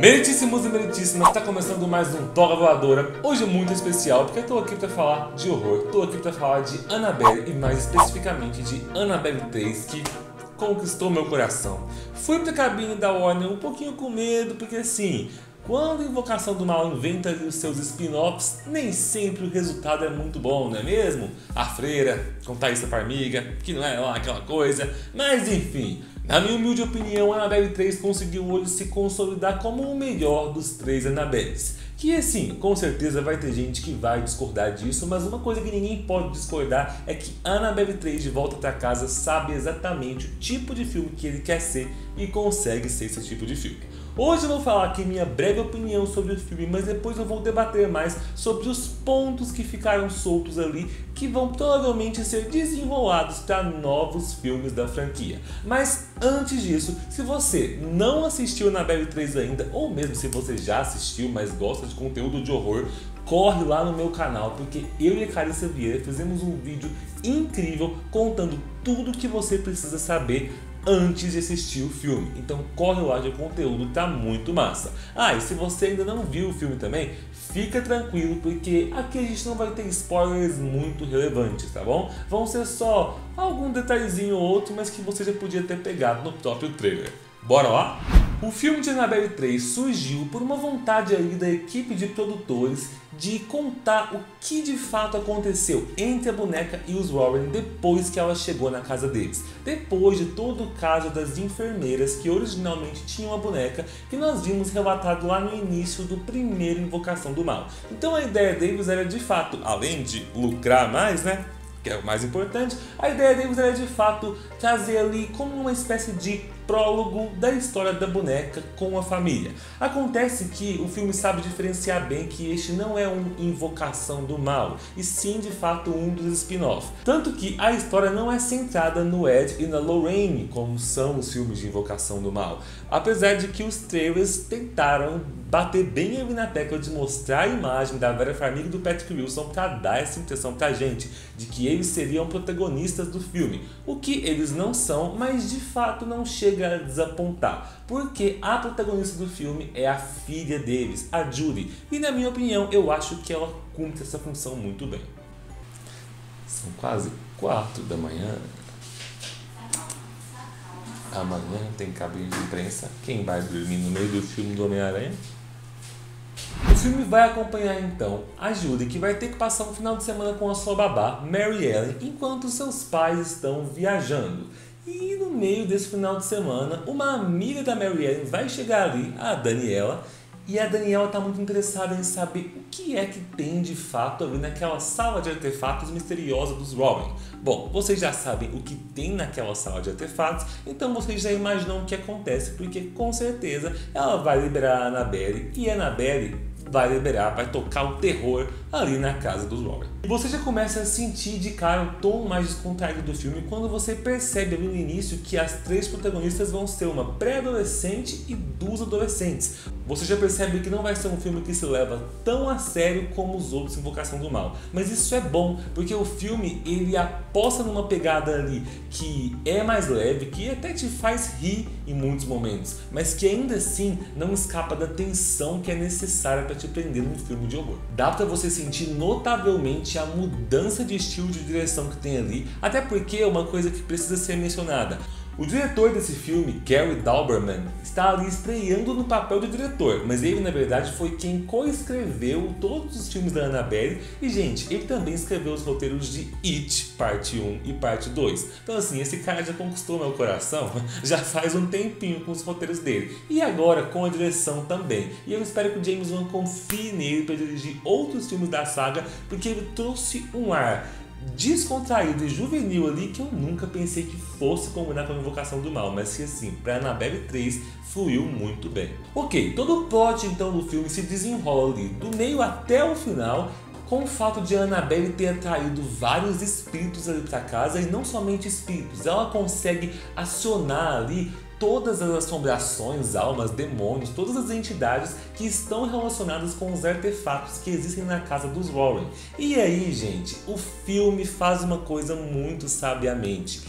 Meritíssimos e meritíssimas, está começando mais um Toga Voadora. Hoje é muito especial porque eu estou aqui para falar de horror, estou aqui para falar de Annabelle e mais especificamente de Annabelle 3, que conquistou meu coração. Fui pra cabine da Warner um pouquinho com medo, porque assim, quando a Invocação do Mal inventa os seus spin-offs, nem sempre o resultado é muito bom, não é mesmo? A Freira, com Thaisa Farmiga, que não é lá aquela coisa, mas enfim. Na minha humilde opinião, a Annabelle 3 conseguiu hoje se consolidar como o melhor dos três Annabelles. Que assim, com certeza vai ter gente que vai discordar disso, mas uma coisa que ninguém pode discordar é que Annabelle 3 de Volta pra Casa sabe exatamente o tipo de filme que ele quer ser e consegue ser esse tipo de filme. Hoje eu vou falar aqui minha breve opinião sobre o filme, mas depois eu vou debater mais sobre os pontos que ficaram soltos ali, que vão provavelmente ser desenrolados para novos filmes da franquia. Mas antes disso, se você não assistiu Annabelle 3 ainda, ou mesmo se você já assistiu, mas gosta de conteúdo de horror, corre lá no meu canal, porque eu e a Carissa Vieira fizemos um vídeo incrível contando tudo que você precisa saber antes de assistir o filme. Então corre lá, que o conteúdo tá muito massa. E se você ainda não viu o filme também, fica tranquilo, porque aqui a gente não vai ter spoilers muito relevantes, tá bom? Vão ser só algum detalhezinho ou outro, mas que você já podia ter pegado no próprio trailer. Bora lá? O filme de Annabelle 3 surgiu por uma vontade ali da equipe de produtores de contar o que de fato aconteceu entre a boneca e os Warren depois que ela chegou na casa deles. Depois de todo o caso das enfermeiras que originalmente tinham a boneca, que nós vimos relatado lá no início do primeiro Invocação do Mal. Então a ideia deles era de fato, além de lucrar mais, né? Que é o mais importante, a ideia deles era de fato trazer ali como uma espécie de prólogo da história da boneca com a família. Acontece que o filme sabe diferenciar bem que este não é uma Invocação do Mal, e sim de fato um dos spin-offs. Tanto que a história não é centrada no Ed e na Lorraine, como são os filmes de Invocação do Mal. Apesar de que os trailers tentaram bater bem ali na tecla de mostrar a imagem da Vera Farmiga e do Patrick Wilson para dar essa impressão pra gente de que eles seriam protagonistas do filme, o que eles não são, mas de fato não chega a desapontar, porque a protagonista do filme é a filha deles, a Judy, e na minha opinião eu acho que ela cumpre essa função muito bem. São quase 4 da manhã. Amanhã tem cabine de imprensa. Quem vai dormir no meio do filme do Homem-Aranha? O filme vai acompanhar então a Judy, que vai ter que passar um final de semana com a sua babá, Mary Ellen, enquanto seus pais estão viajando. E no meio desse final de semana, uma amiga da Mary Ellen vai chegar ali, a Daniela, e a Daniela está muito interessada em saber o que é que tem de fato ali naquela sala de artefatos misteriosa dos Warren. Bom, vocês já sabem o que tem naquela sala de artefatos, então vocês já imaginam o que acontece, porque com certeza ela vai liberar a Annabelle, e a Annabelle vai tocar o terror ali na casa dos Warren. E você já começa a sentir de cara o tom mais descontraído do filme quando você percebe ali no início que as três protagonistas vão ser uma pré-adolescente e 2 adolescentes. Você já percebe que não vai ser um filme que se leva tão a sério como os outros Invocação do Mal. Mas isso é bom, porque o filme ele aposta numa pegada ali que é mais leve, que até te faz rir em muitos momentos, mas que ainda assim não escapa da tensão que é necessária para te prender num filme de horror. Dá pra você sentir notavelmente a mudança de estilo de direção que tem ali, até porque é uma coisa que precisa ser mencionada. O diretor desse filme, Gary Dauberman, está ali estreando no papel de diretor, mas ele na verdade foi quem coescreveu todos os filmes da Annabelle e, gente, ele também escreveu os roteiros de It, parte 1 e parte 2. Então assim, esse cara já conquistou meu coração já faz um tempinho com os roteiros dele. E agora com a direção também. E eu espero que o James Wan confie nele para dirigir outros filmes da saga, porque ele trouxe um ar descontraído e juvenil ali que eu nunca pensei que fosse combinar com a Invocação do Mal, mas que assim, para Annabelle 3 fluiu muito bem. Ok, todo o plot então do filme se desenrola ali do meio até o final, com o fato de Annabelle ter atraído vários espíritos ali para casa, e não somente espíritos, ela consegue acionar ali todas as assombrações, almas, demônios, todas as entidades que estão relacionadas com os artefatos que existem na casa dos Warren. E aí, gente, o filme faz uma coisa muito sabiamente.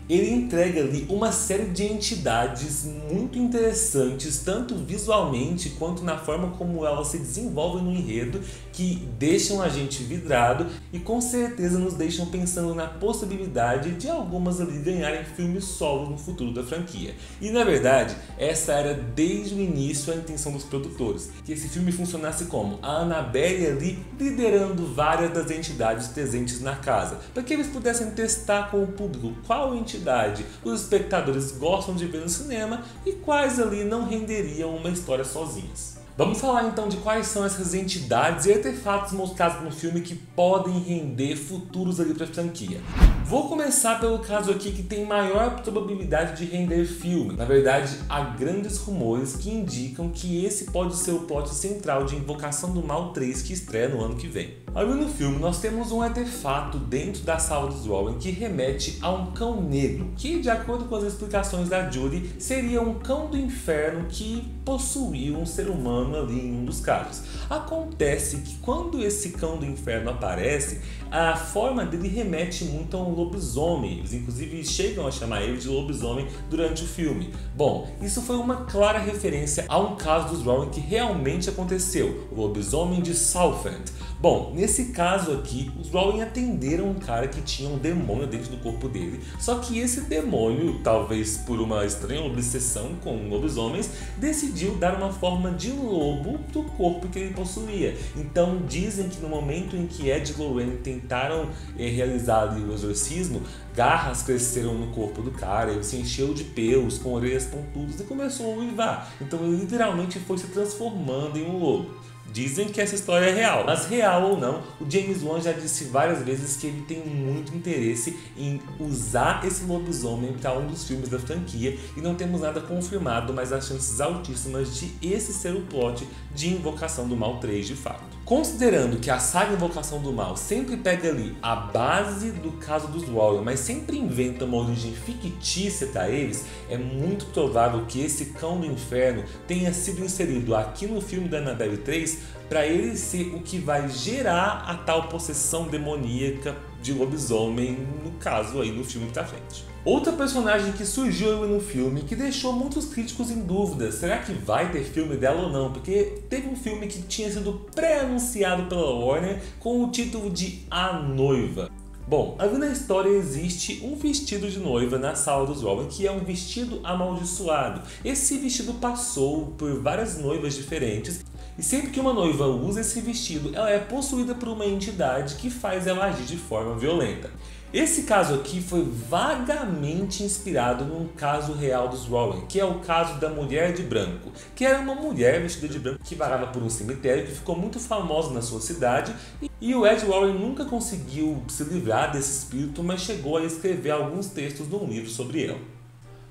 ele entrega ali uma série de entidades muito interessantes, tanto visualmente quanto na forma como elas se desenvolvem no enredo, que deixam a gente vidrado e com certeza nos deixam pensando na possibilidade de algumas ali ganharem filmes solo no futuro da franquia. E na verdade, essa era desde o início a intenção dos produtores, que esse filme funcionasse como a Annabelle ali liderando várias das entidades presentes na casa, para que eles pudessem testar com o público qual entidade os espectadores gostam de ver no cinema e quais ali não renderiam uma história sozinhas. Vamos falar então de quais são essas entidades e artefatos mostrados no filme que podem render futuros ali para a franquia. Vou começar pelo caso aqui que tem maior probabilidade de render filme. Na verdade, há grandes rumores que indicam que esse pode ser o plot central de Invocação do Mal 3 que estreia no ano que vem. Ali no filme nós temos um artefato dentro da sala dos Warren que remete a um cão negro, que de acordo com as explicações da Judy, seria um cão do inferno que possuía um ser humano ali em um dos casos. Acontece que quando esse cão do inferno aparece, a forma dele remete muito a um lobisomem, eles inclusive chegam a chamar ele de lobisomem durante o filme. Bom, isso foi uma clara referência a um caso dos Warren que realmente aconteceu, o lobisomem de Southend. Bom, nesse caso aqui, os Warren atenderam um cara que tinha um demônio dentro do corpo dele, só que esse demônio, talvez por uma estranha obsessão com lobisomens, decidiu dar uma forma de lobo pro corpo que ele possuía. Então dizem que no momento em que Ed e Lorraine tentaram realizar ali o exorcismo, garras cresceram no corpo do cara, ele se encheu de pelos, com orelhas pontudas e começou a uivar. Então ele literalmente foi se transformando em um lobo. Dizem que essa história é real, mas real ou não, o James Wan já disse várias vezes que ele tem muito interesse em usar esse lobisomem para um dos filmes da franquia e não temos nada confirmado, mas há chances altíssimas de esse ser o plot de Invocação do Mal 3 de fato. Considerando que a saga Invocação do Mal sempre pega ali a base do caso dos Warren, mas sempre inventa uma origem fictícia para eles, é muito provável que esse cão do inferno tenha sido inserido aqui no filme da Annabelle 3 para ele ser o que vai gerar a tal possessão demoníaca de lobisomem, no caso aí no filme que tá à frente. Outra personagem que surgiu no filme que deixou muitos críticos em dúvida, será que vai ter filme dela ou não? Porque teve um filme que tinha sido pré-anunciado pela Warner com o título de A Noiva. Bom, ali na história existe um vestido de noiva na sala dos Warren, que é um vestido amaldiçoado. Esse vestido passou por várias noivas diferentes e sempre que uma noiva usa esse vestido, ela é possuída por uma entidade que faz ela agir de forma violenta. Esse caso aqui foi vagamente inspirado num caso real dos Warren, que é o caso da Mulher de Branco, que era uma mulher vestida de branco que vagava por um cemitério que ficou muito famosa na sua cidade, e o Ed Warren nunca conseguiu se livrar desse espírito, mas chegou a escrever alguns textos num livro sobre ela.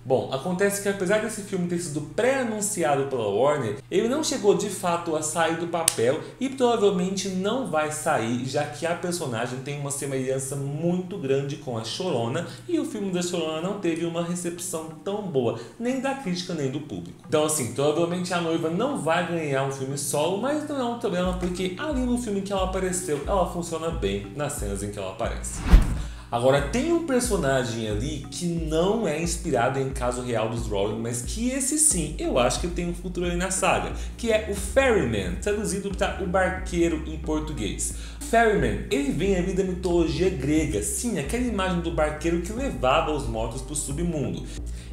Bom, acontece que apesar desse filme ter sido pré-anunciado pela Warner, ele não chegou de fato a sair do papel e provavelmente não vai sair, já que a personagem tem uma semelhança muito grande com a Chorona e o filme da Chorona não teve uma recepção tão boa, nem da crítica nem do público. Então assim, provavelmente a noiva não vai ganhar um filme solo, mas não é um problema porque ali no filme que ela apareceu, ela funciona bem nas cenas em que ela aparece. Agora, tem um personagem ali que não é inspirado em caso real dos Warren, mas que esse sim, eu acho que tem um futuro aí na saga, que é o Ferryman, traduzido para o barqueiro em português. O Ferryman, ele vem ali da mitologia grega, sim, aquela imagem do barqueiro que levava os mortos para o submundo.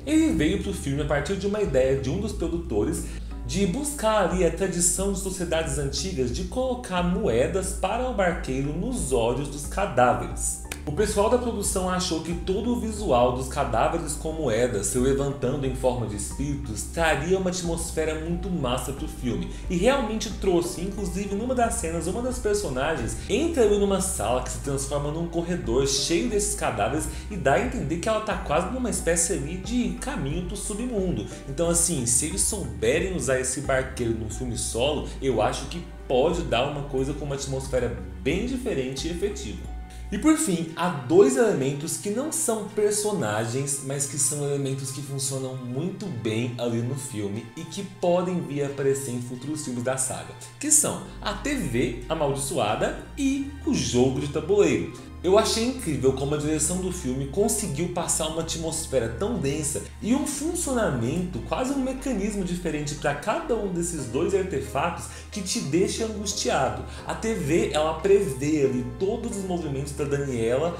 Ele veio para o filme a partir de uma ideia de um dos produtores de buscar ali a tradição de sociedades antigas de colocar moedas para o barqueiro nos olhos dos cadáveres. O pessoal da produção achou que todo o visual dos cadáveres com moedas se levantando em forma de espíritos traria uma atmosfera muito massa para o filme e realmente trouxe, inclusive numa das cenas, uma das personagens entra ali numa sala que se transforma num corredor cheio desses cadáveres e dá a entender que ela está quase numa espécie ali de caminho para o submundo. Então assim, se eles souberem usar esse barqueiro num filme solo, eu acho que pode dar uma coisa com uma atmosfera bem diferente e efetiva. E por fim, há dois elementos que não são personagens, mas que são elementos que funcionam muito bem ali no filme e que podem vir a aparecer em futuros filmes da saga, que são a TV amaldiçoada e o jogo de tabuleiro. Eu achei incrível como a direção do filme conseguiu passar uma atmosfera tão densa e um funcionamento, quase um mecanismo diferente para cada um desses dois artefatos que te deixa angustiado. A TV, ela prevê ali todos os movimentos da Daniela,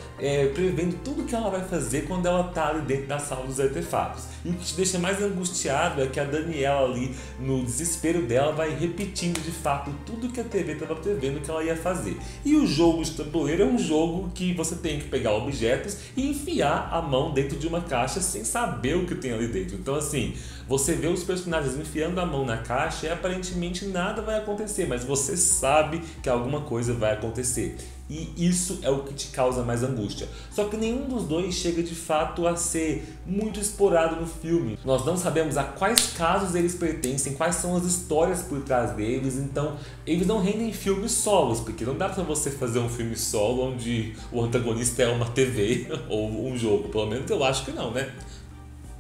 prevendo tudo que ela vai fazer quando ela tá ali dentro da sala dos artefatos. E o que te deixa mais angustiado é que a Daniela ali, no desespero dela, vai repetindo de fato tudo que a TV estava prevendo que ela ia fazer. E o jogo de tabuleiro é um jogo que você tem que pegar objetos e enfiar a mão dentro de uma caixa sem saber o que tem ali dentro. Então assim, você vê os personagens enfiando a mão na caixa e aparentemente nada vai acontecer, mas você sabe que alguma coisa vai acontecer. E isso é o que te causa mais angústia. Só que nenhum dos dois chega de fato a ser muito explorado no filme. Nós não sabemos a quais casos eles pertencem, quais são as histórias por trás deles, então eles não rendem filmes solos, porque não dá pra você fazer um filme solo onde o antagonista é uma TV ou um jogo. Pelo menos eu acho que não, né?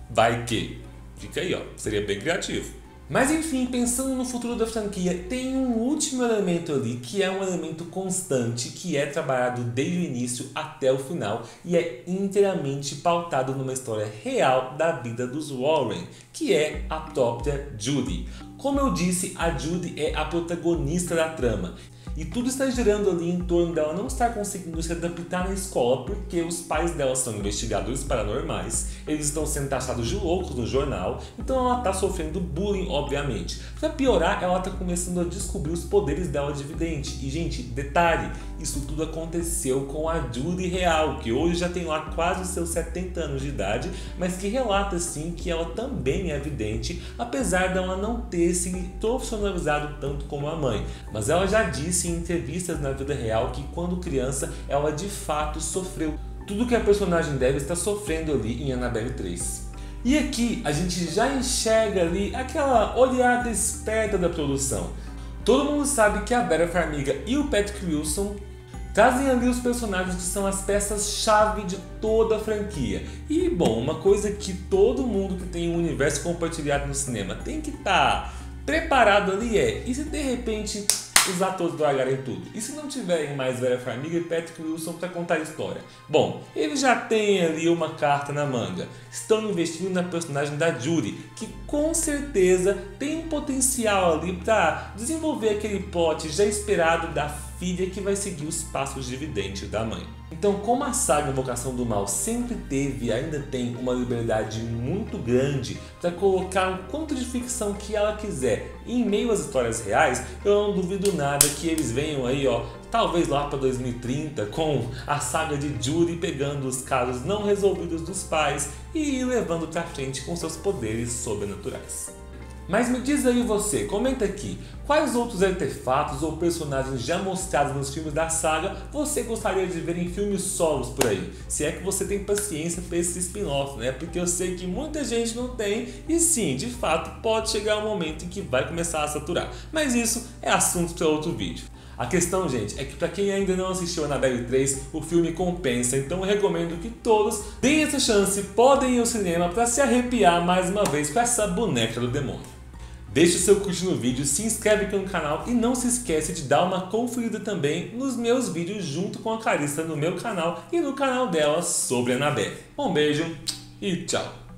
Vai que. Fica aí, ó. Seria bem criativo. Mas enfim, pensando no futuro da franquia, tem um último elemento ali que é um elemento constante, que é trabalhado desde o início até o final e é inteiramente pautado numa história real da vida dos Warren, que é a própria Judy. Como eu disse, a Judy é a protagonista da trama. E tudo está girando ali em torno dela não estar conseguindo se adaptar na escola porque os pais dela são investigadores paranormais, eles estão sendo taxados de loucos no jornal, então ela está sofrendo bullying, obviamente. Para piorar, ela está começando a descobrir os poderes dela de vidente. E gente, detalhe, isso tudo aconteceu com a Judy real, que hoje já tem lá quase os seus 70 anos de idade, mas que relata sim que ela também é vidente, apesar dela não ter se profissionalizado tanto como a mãe. Mas ela já disse em entrevistas na vida real que quando criança ela de fato sofreu tudo que a personagem dela está sofrendo ali em Annabelle 3. E aqui a gente já enxerga ali aquela olhada esperta da produção. Todo mundo sabe que a Vera Farmiga e o Patrick Wilson trazem ali os personagens que são as peças-chave de toda a franquia. E bom, uma coisa que todo mundo que tem um universo compartilhado no cinema tem que estar preparado ali e se de repente os atores largarem tudo? E se não tiverem mais Vera Farmiga e Patrick Wilson para contar a história? Bom, eles já têm ali uma carta na manga. Estão investindo na personagem da Judy, que com certeza tem um potencial ali para desenvolver aquele plot já esperado da filha que vai seguir os passos de vidente da mãe. Então, como a saga Invocação do Mal sempre teve e ainda tem uma liberdade muito grande para colocar o quanto de ficção que ela quiser em meio às histórias reais, eu não duvido nada que eles venham aí, ó, talvez lá para 2030, com a saga de Judy pegando os casos não resolvidos dos pais e levando para frente com seus poderes sobrenaturais. Mas me diz aí você, comenta aqui, quais outros artefatos ou personagens já mostrados nos filmes da saga você gostaria de ver em filmes solos por aí? Se é que você tem paciência para esse spin-off, né? Porque eu sei que muita gente não tem e sim, de fato, pode chegar um momento em que vai começar a saturar. Mas isso é assunto para outro vídeo. A questão, gente, é que para quem ainda não assistiu Annabelle 3, o filme compensa, então eu recomendo que todos deem essa chance, podem ir ao cinema para se arrepiar mais uma vez com essa boneca do demônio. Deixe o seu curtir no vídeo, se inscreve aqui no canal e não se esquece de dar uma conferida também nos meus vídeos junto com a Carissa no meu canal e no canal dela sobre Annabelle. Um beijo e tchau!